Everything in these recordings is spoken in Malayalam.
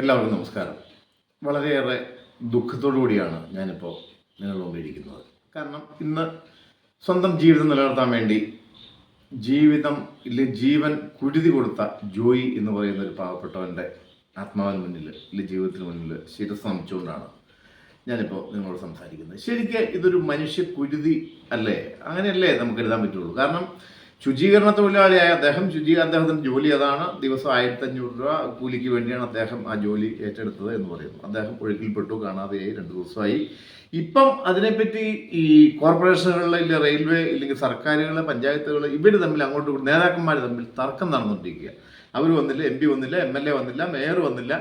എല്ലാവർക്കും നമസ്കാരം. വളരെയേറെ ദുഃഖത്തോടു കൂടിയാണ് ഞാനിപ്പോൾ നിങ്ങളുടെ മുമ്പിൽ ഇരിക്കുന്നത്. കാരണം ഇന്ന് സ്വന്തം ജീവിതം നിലനിർത്താൻ വേണ്ടി ജീവൻ കുരുതി കൊടുത്ത ജോയി എന്ന് പറയുന്ന ഒരു പാവപ്പെട്ടവൻ്റെ ആത്മാവിന് മുന്നിൽ ജീവിതത്തിന് മുന്നിൽ ശിരസ് നമിച്ചുകൊണ്ടാണ് ഞാനിപ്പോൾ നിങ്ങളോട് സംസാരിക്കുന്നത്. ശരിക്കും ഇതൊരു മനുഷ്യ കുരുതി അല്ലേ? അങ്ങനെയല്ലേ നമുക്ക് എഴുതാൻ പറ്റുള്ളൂ. കാരണം ശുചീകരണ തൊഴിലാളിയായ അദ്ദേഹത്തിൻ്റെ ജോലി അതാണ്. ദിവസം 1500 രൂപ കൂലിക്ക് വേണ്ടിയാണ് അദ്ദേഹം ആ ജോലി ഏറ്റെടുത്തത് എന്ന് പറയുന്നു. അദ്ദേഹം ഒഴുക്കിൽപ്പെട്ടു, കാണാതെയായി, 2 ദിവസമായി. ഇപ്പം അതിനെപ്പറ്റി ഈ കോർപ്പറേഷനുകളിൽ, ഇല്ല റെയിൽവേ, ഇല്ലെങ്കിൽ സർക്കാരുകൾ, പഞ്ചായത്തുകൾ, ഇവർ തമ്മിൽ അങ്ങോട്ട് നേതാക്കന്മാർ തമ്മിൽ തർക്കം നടന്നുകൊണ്ടിരിക്കുക. അവർ വന്നില്ല, MP വന്നില്ല, MLA വന്നില്ല, മേയർ വന്നില്ല.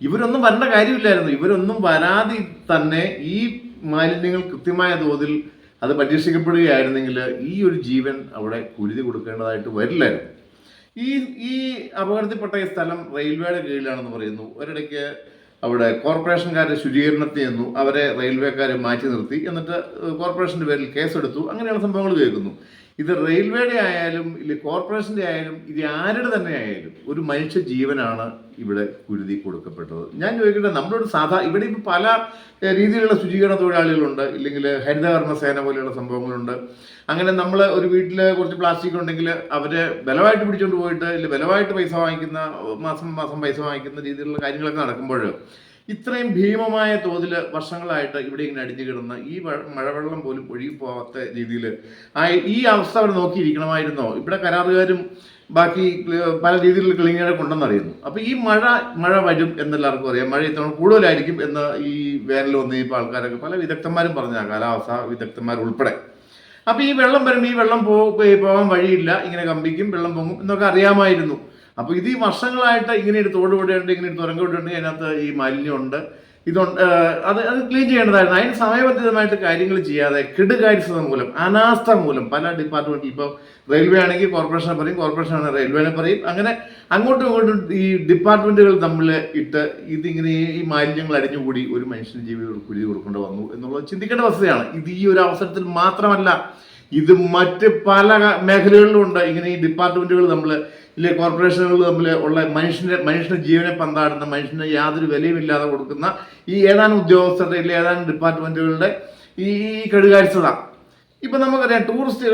ഇവരൊന്നും വരേണ്ട കാര്യമില്ലായിരുന്നു. ഇവരൊന്നും വരാതെ തന്നെ ഈ മാലിന്യങ്ങൾ കൃത്യമായ തോതിൽ അത് പരീക്ഷിക്കപ്പെടുകയായിരുന്നെങ്കിൽ ഈ ഒരു ജീവൻ അവിടെ കുരുതി കൊടുക്കേണ്ടതായിട്ട് വരില്ലായിരുന്നു. ഈ ഈ അപകടത്തിൽപ്പെട്ട ഈ സ്ഥലം റെയിൽവേയുടെ കീഴിലാണെന്ന് പറയുന്നു. ഒരിടയ്ക്ക് അവിടെ കോർപ്പറേഷൻകാരെ ശുചീകരണത്തിൽ ചെന്നു, അവരെ റെയിൽവേക്കാരെ മാറ്റി നിർത്തി, എന്നിട്ട് കോർപ്പറേഷൻ്റെ പേരിൽ കേസെടുത്തു. അങ്ങനെയുള്ള സംഭവങ്ങൾ കേൾക്കുന്നു. ഇത് റെയിൽവേയുടെ ആയാലും ഇല്ല കോർപ്പറേഷൻ്റെ ആയാലും ഇത് ആരുടെ തന്നെ ആയാലും ഒരു മനുഷ്യ ജീവനാണ് ഇവിടെ കുരുതി കൊടുക്കപ്പെട്ടത്. ഞാൻ ചോദിക്കട്ടെ, നമ്മളൊരു ഇവിടെ ഇപ്പോൾ പല രീതിയിലുള്ള ശുചീകരണ തൊഴിലാളികളുണ്ട്, ഇല്ലെങ്കിൽ ഹരിതകർമ്മ സേന പോലെയുള്ള സംഭവങ്ങളുണ്ട്. അങ്ങനെ നമ്മൾ ഒരു വീട്ടിൽ കുറച്ച് പ്ലാസ്റ്റിക് ഉണ്ടെങ്കിൽ അവരെ ബലമായിട്ട് പിടിച്ചുകൊണ്ട് പോയിട്ട് ഇല്ല ബലമായിട്ട് പൈസ വാങ്ങിക്കുന്ന, മാസം മാസം പൈസ വാങ്ങിക്കുന്ന രീതിയിലുള്ള കാര്യങ്ങളൊക്കെ നടക്കുമ്പോൾ ഇത്രയും ഭീമമായ തോതിൽ വർഷങ്ങളായിട്ട് ഇവിടെ ഇങ്ങനെ അടിഞ്ഞു കിടന്ന ഈ മഴവെള്ളം പോലും ഒഴുകിപ്പോകാത്ത രീതിയിൽ ഈ അവസ്ഥ അവർ നോക്കിയിരിക്കണമായിരുന്നോ? ഇവിടെ കരാറുകാരും ബാക്കി പല രീതിയിലുള്ള ക്ലീനുകളെ കൊണ്ടെന്നറിയുന്നു. അപ്പോൾ ഈ മഴ വരും എന്നെല്ലാവർക്കും അറിയാം. മഴ ഇത്തവണ കൂടുതലായിരിക്കും എന്ന് ഈ വേനൽ വന്ന് ഇപ്പോൾ ആൾക്കാരൊക്കെ പല വിദഗ്ധന്മാരും പറഞ്ഞ, കാലാവസ്ഥ വിദഗ്ധന്മാരുൾപ്പെടെ. അപ്പോൾ ഈ വെള്ളം വരുമ്പോൾ ഈ വെള്ളം പോകാൻ വഴിയില്ല, ഇങ്ങനെ കമ്പിക്കും, വെള്ളം പൊങ്ങും എന്നൊക്കെ അറിയാമായിരുന്നു. അപ്പോൾ ഇത് ഈ വർഷങ്ങളായിട്ട് ഇങ്ങനെ ഒരു തോട് വിടേണ്ട, ഇങ്ങനെ ഒരു തുരങ്കം വിടേണ്ട, അതിനകത്ത് ഈ മാലിന്യമുണ്ട്, ഇതുണ്ട്, അത് ക്ലീൻ ചെയ്യേണ്ടതായിരുന്നു. അതിന് സമയബന്ധിതമായിട്ട് കാര്യങ്ങൾ ചെയ്യാതെ കെടുകാര്യസ്ഥത മൂലം, അനാസ്ഥ മൂലം പല ഡിപ്പാർട്ട്മെന്റിൽ, ഇപ്പോൾ റെയിൽവേ ആണെങ്കിൽ കോർപ്പറേഷനെ പറയും, കോർപ്പറേഷൻ ആണെങ്കിൽ റെയിൽവേനെ പറയും, അങ്ങനെ അങ്ങോട്ടും ഇങ്ങോട്ടും ഈ ഡിപ്പാർട്ട്മെന്റുകൾ തമ്മിൽ ഇട്ട് ഇതിങ്ങനെ ഈ മാലിന്യങ്ങൾ അടിഞ്ഞുകൂടി ഒരു മനുഷ്യന്റെ ജീവിതം കുരുതി കൊടുക്കേണ്ടി വന്നു എന്നുള്ളത് ചിന്തിക്കേണ്ട അവസ്ഥയാണ്. ഇത് ഈ ഒരു അവസരത്തിൽ മാത്രമല്ല, ഇത് മറ്റ് പല മേഖലകളിലും ഉണ്ട്. ഇങ്ങനെ ഈ ഡിപ്പാർട്ട്മെന്റുകൾ തമ്മിൽ ഇല്ലെ കോർപ്പറേഷനുകൾ തമ്മിൽ ഉള്ള മനുഷ്യന്റെ ജീവനെ പന്താടുന്ന, മനുഷ്യന് യാതൊരു വിലയുമില്ലാതെ കൊടുക്കുന്ന ഈ ഏതാനും ഉദ്യോഗസ്ഥരുടെ ഇല്ല ഏതാനും ഡിപ്പാർട്ട്മെന്റുകളുടെ ഈ കെടുകാര്യസ്ഥത. ഇപ്പം നമുക്കറിയാം, ടൂറിസ്റ്റ്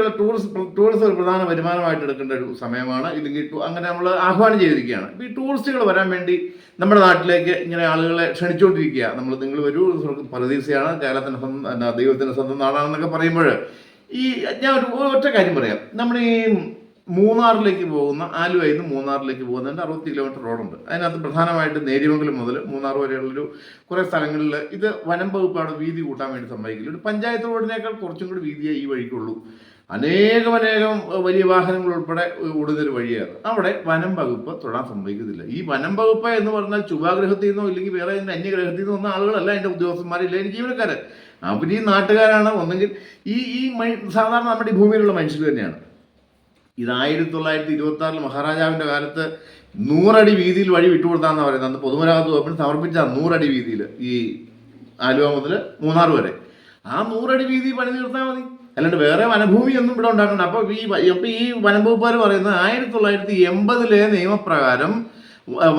ഒരു പ്രധാന വരുമാനമായിട്ട് എടുക്കേണ്ട ഒരു സമയമാണ്. ഇല്ലെങ്കിൽ അങ്ങനെ നമ്മൾ ആഹ്വാനം ചെയ്തിരിക്കുകയാണ്. ഇപ്പം ഈ ടൂറിസ്റ്റുകൾ വരാൻ വേണ്ടി നമ്മുടെ നാട്ടിലേക്ക് ഇങ്ങനെ ആളുകളെ ക്ഷണിച്ചുകൊണ്ടിരിക്കുക. നിങ്ങൾ വരൂ, പരദീസയാണ്, കേരളത്തിൻ്റെ ദൈവത്തിൻ്റെ സ്വന്തം നാടാണെന്നൊക്കെ പറയുമ്പോൾ ഞാൻ ഒറ്റ കാര്യം പറയാം. നമ്മൾ ഈ മൂന്നാറിലേക്ക് പോകുന്ന, ആലുവയിൽ നിന്ന് മൂന്നാറിലേക്ക് പോകുന്നതിൻ്റെ 60 കിലോമീറ്റർ റോഡുണ്ട്. അതിനകത്ത് പ്രധാനമായിട്ട് നേര്യമംഗലം മുതൽ മൂന്നാർ വരെയുള്ളൊരു കുറേ സ്ഥലങ്ങളിൽ ഇത് വനം വകുപ്പ് അവിടെ വീതി കൂട്ടാൻ വേണ്ടി സമ്മതിക്കില്ല. ഒരു പഞ്ചായത്ത് റോഡിനേക്കാൾ കുറച്ചും കൂടി വീതിയേ ഈ വഴിക്കുള്ളൂ. അനേകം വലിയ വാഹനങ്ങൾ ഉൾപ്പെടെ ഓടുന്നൊരു വഴിയാണ്. അവിടെ വനം വകുപ്പ് തൊടാൻ സമ്മതിക്കുന്നില്ല. ഈ വനം വകുപ്പ് എന്ന് പറഞ്ഞാൽ ചുവാഗ്രഹത്തിൽ നിന്നോ ഇല്ലെങ്കിൽ വേറെ അന്യഗ്രഹത്തിൽ നിന്നോ ഒന്നും ആളുകളല്ല അതിൻ്റെ ഉദ്യോഗസ്ഥന്മാരില്ല, അതിൻ്റെ ജീവനക്കാർ. അവർ ഈ നാട്ടുകാരാണ്. ഒന്നെങ്കിൽ ഈ സാധാരണ നമ്മുടെ ഈ ഭൂമിയിലുള്ള മനുഷ്യർ തന്നെയാണ്. ഇത് 1926 മഹാരാജാവിൻ്റെ കാലത്ത് 100 അടി വീതിയിൽ വഴി വിട്ടുകൊടുത്താന്നാണ് പറയുന്നത്. അന്ന് പൊതുമരാമത്ത് വകുപ്പിന് സമർപ്പിച്ച 100 അടി വീതിയിൽ ഈ ആലുവ മുതൽ മൂന്നാർ വരെ ആ 100 അടി വീതി പണി തീർത്താൽ മതി, അല്ലാണ്ട് വേറെ വനഭൂമിയൊന്നും ഇവിടെ ഉണ്ടാക്കണ്ട. അപ്പോൾ ഈ വനംവകുപ്പുകാർ പറയുന്നത് 1980 നിയമപ്രകാരം,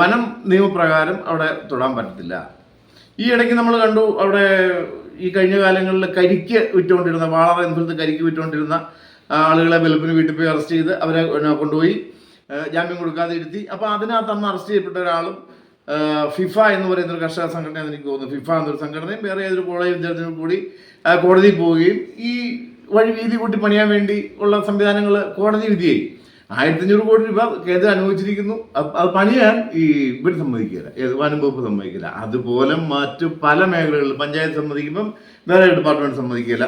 വനം നിയമപ്രകാരം അവിടെ തൊടാൻ പറ്റത്തില്ല. ഈ ഇടയ്ക്ക് നമ്മൾ കണ്ടു, അവിടെ ഈ കഴിഞ്ഞ കാലങ്ങളിൽ കരിക്ക് വിറ്റുകൊണ്ടിരുന്ന, വാളറ കരിക്ക് വിറ്റുകൊണ്ടിരുന്ന ആളുകളെ വെളുപ്പിന് വീട്ടിൽ പോയി അറസ്റ്റ് ചെയ്ത് അവരെ കൊണ്ടുപോയി ജാമ്യം കൊടുക്കാതെ ഇരുത്തി. അപ്പോൾ അതിനകത്ത് അന്ന് അറസ്റ്റ് ചെയ്യപ്പെട്ട ഒരാളും ഫിഫ എന്ന് പറയുന്നൊരു കർഷക സംഘടനയെന്ന് എനിക്ക് തോന്നുന്നു, ഫിഫ എന്നൊരു സംഘടനയും വേറെ ഏതൊരു കോളേജ് വിദ്യാർത്ഥികളും കൂടി കോടതിയിൽ പോവുകയും ഈ വഴി വീതി കൂട്ടി പണിയാൻ വേണ്ടി ഉള്ള സംവിധാനങ്ങൾ കോടതി വിധിയായി. 1500 കോടി രൂപ കേന്ദ്രം അനുവദിച്ചിരിക്കുന്നു. അത് പണിയാൻ ഇവർ സമ്മതിക്കില്ല, വനം വകുപ്പ് സമ്മതിക്കില്ല. അതുപോലെ മറ്റു പല മേഖലകളിൽ പഞ്ചായത്ത് സമ്മതിക്കുമ്പം വേറെ ഡിപ്പാർട്ട്മെന്റ് സമ്മതിക്കില്ല.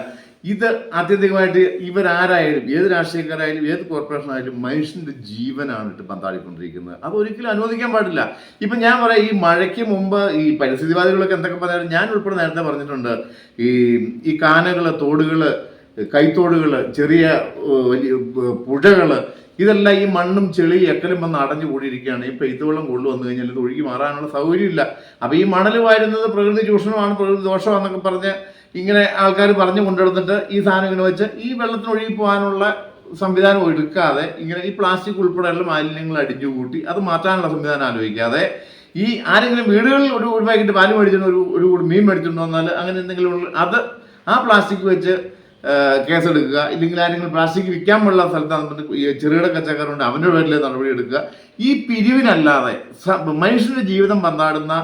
ഇത് ആത്യന്തികമായിട്ട് ഇവരാരായാലും, ഏത് രാഷ്ട്രീയക്കാരായാലും, ഏത് കോർപ്പറേഷനായാലും മനുഷ്യന്റെ ജീവനാണ് ഇട്ട് പന്താടിക്കൊണ്ടിരിക്കുന്നത്. അത് ഒരിക്കലും അനുവദിക്കാൻ പാടില്ല. ഇപ്പം ഞാൻ പറയാം, ഈ മഴയ്ക്ക് മുമ്പ് ഈ പരിസ്ഥിതിവാദികളൊക്കെ എന്തൊക്കെ പറഞ്ഞാലും ഞാൻ ഉൾപ്പെടെ നേരത്തെ പറഞ്ഞിട്ടുണ്ട്, ഈ കാനകൾ, തോടുകൾ, കൈത്തോടുകൾ, ചെറിയ വലിയ പുഴകൾ, ഇതെല്ലാം ഈ മണ്ണും ചെളി എക്കലും വന്ന് അടഞ്ഞു കൂടിയിരിക്കുകയാണ്. ഈ പെയ്ത്തുവെള്ളം കൊണ്ടുവന്നു കഴിഞ്ഞാൽ ഇത് ഒഴുകി മാറാനുള്ള സൗകര്യമില്ല. അപ്പോൾ ഈ മണൽ വാരുന്നത് പ്രകൃതി ചൂഷണമാണ്, പ്രകൃതി ദോഷമാണെന്നൊക്കെ പറഞ്ഞ് ഇങ്ങനെ ആൾക്കാർ പറഞ്ഞു കൊണ്ടുവന്നിട്ട് ഈ സാധനം ഇങ്ങനെ വെച്ച് ഈ വെള്ളത്തിന് ഒഴുകി പോകാനുള്ള സംവിധാനം എടുക്കാതെ ഇങ്ങനെ ഈ പ്ലാസ്റ്റിക് ഉൾപ്പെടെയുള്ള മാലിന്യങ്ങൾ അടിച്ചുകൂട്ടി അത് മാറ്റാനുള്ള സംവിധാനം ആലോചിക്കാതെ ഈ ആരെങ്കിലും വീടുകളിൽ ഒരു പാക്കറ്റ് പാല് മേടിച്ചിട്ട് ഒരു കൂടി മീൻ മേടിച്ചിട്ട് വന്നാൽ അങ്ങനെ എന്തെങ്കിലും അത് ആ പ്ലാസ്റ്റിക് വെച്ച് കേസെടുക്കുക, ഇല്ലെങ്കിൽ ആരെങ്കിലും പ്ലാസ്റ്റിക് വിൽക്കാനുള്ള സ്ഥലത്ത് ഈ ചെറുകിട കച്ചവടക്കാരുണ്ട് അവൻ്റെ പേരിൽ നടപടി എടുക്കുക. ഈ പിരിവിനല്ലാതെ മനുഷ്യൻ്റെ ജീവിതം പന്താടുന്ന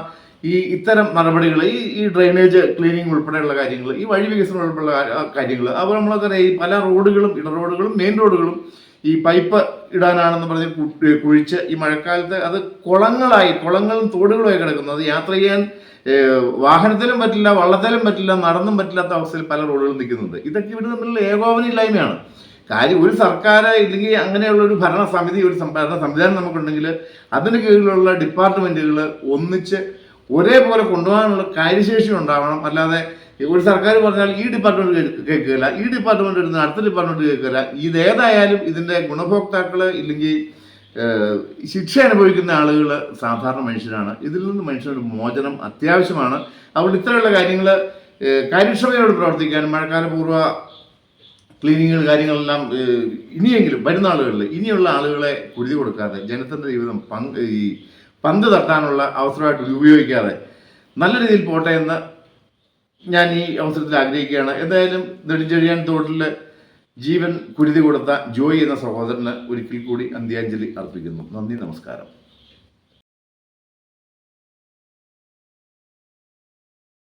ഇത്തരം നടപടികൾ, ഈ ഡ്രെയിനേജ് ക്ലീനിങ് ഉൾപ്പെടെയുള്ള കാര്യങ്ങൾ, ഈ വഴി വികസനം ഉൾപ്പെടെയുള്ള കാര്യങ്ങൾ, അപ്പോൾ നമ്മളൊക്കെ ഈ പല റോഡുകളും ഇടറോഡുകളും മെയിൻ റോഡുകളും ഈ പൈപ്പ് ഇടാനാണെന്ന് പറഞ്ഞ് കുഴിച്ച് ഈ മഴക്കാലത്ത് അത് കുളങ്ങളും തോടുകളുമായി കിടക്കുന്നത്, യാത്ര ചെയ്യാൻ വാഹനത്തിലും പറ്റില്ല, വള്ളത്തിലും പറ്റില്ല, നടന്നും പറ്റില്ലാത്ത അവസ്ഥയിൽ പല റോഡുകളും നിൽക്കുന്നുണ്ട്. ഇതൊക്കെ ഇവർ തമ്മിലുള്ള ഏകോപനമില്ലായ്മയാണ്. കാര്യം ഒരു സർക്കാർ ഇല്ലെങ്കിൽ അങ്ങനെയുള്ള ഒരു ഭരണസമിതി, ഒരു ഭരണ സംവിധാനം നമുക്കുണ്ടെങ്കിൽ അതിന് കീഴിലുള്ള ഡിപ്പാർട്ട്മെൻറ്റുകൾ ഒന്നിച്ച് ഒരേപോലെ കൊണ്ടുപോകാനുള്ള കാര്യശേഷി ഉണ്ടാവണം. അല്ലാതെ ഒരു സർക്കാർ പറഞ്ഞാൽ ഈ ഡിപ്പാർട്ട്മെൻറ്റ് കേൾക്കില്ല, ഈ ഡിപ്പാർട്ട്മെൻറ്റ് എടുക്കുന്ന അടുത്ത ഡിപ്പാർട്ട്മെൻറ്റ് കേൾക്കില്ല. ഇതേതായാലും ഇതിൻ്റെ ഗുണഭോക്താക്കൾ ഇല്ലെങ്കിൽ ശിക്ഷ അനുഭവിക്കുന്ന ആളുകൾ സാധാരണ മനുഷ്യരാണ്. ഇതിൽ നിന്ന് മനുഷ്യനൊരു മോചനം അത്യാവശ്യമാണ്. അതുകൊണ്ട് ഇത്തരമുള്ള കാര്യങ്ങൾ കാര്യക്ഷമതയോട് പ്രവർത്തിക്കാനും മഴക്കാലപൂർവ്വ ക്ലീനിങ്ങുകൾ കാര്യങ്ങളെല്ലാം ഇനിയെങ്കിലും വരുന്ന ആളുകളിൽ ഇനിയുള്ള ആളുകളെ കുരുതി കൊടുക്കാതെ ജനത്തിൻ്റെ ജീവിതം പന്ത് തട്ടാനുള്ള അവസരമായിട്ട് ഉപയോഗിക്കാതെ നല്ല രീതിയിൽ പോട്ടെ എന്ന് ഞാൻ ഈ അവസരത്തിൽ ആഗ്രഹിക്കുകയാണ്. എന്തായാലും നെടുഞ്ചെഴിയാൻ തോട്ടിൽ ജീവൻ കുരുതി കൊടുത്ത ജോയി എന്ന സഹോദരന് ഒരിക്കൽ കൂടി അന്ത്യാഞ്ജലി അർപ്പിക്കുന്നു. നന്ദി, നമസ്കാരം.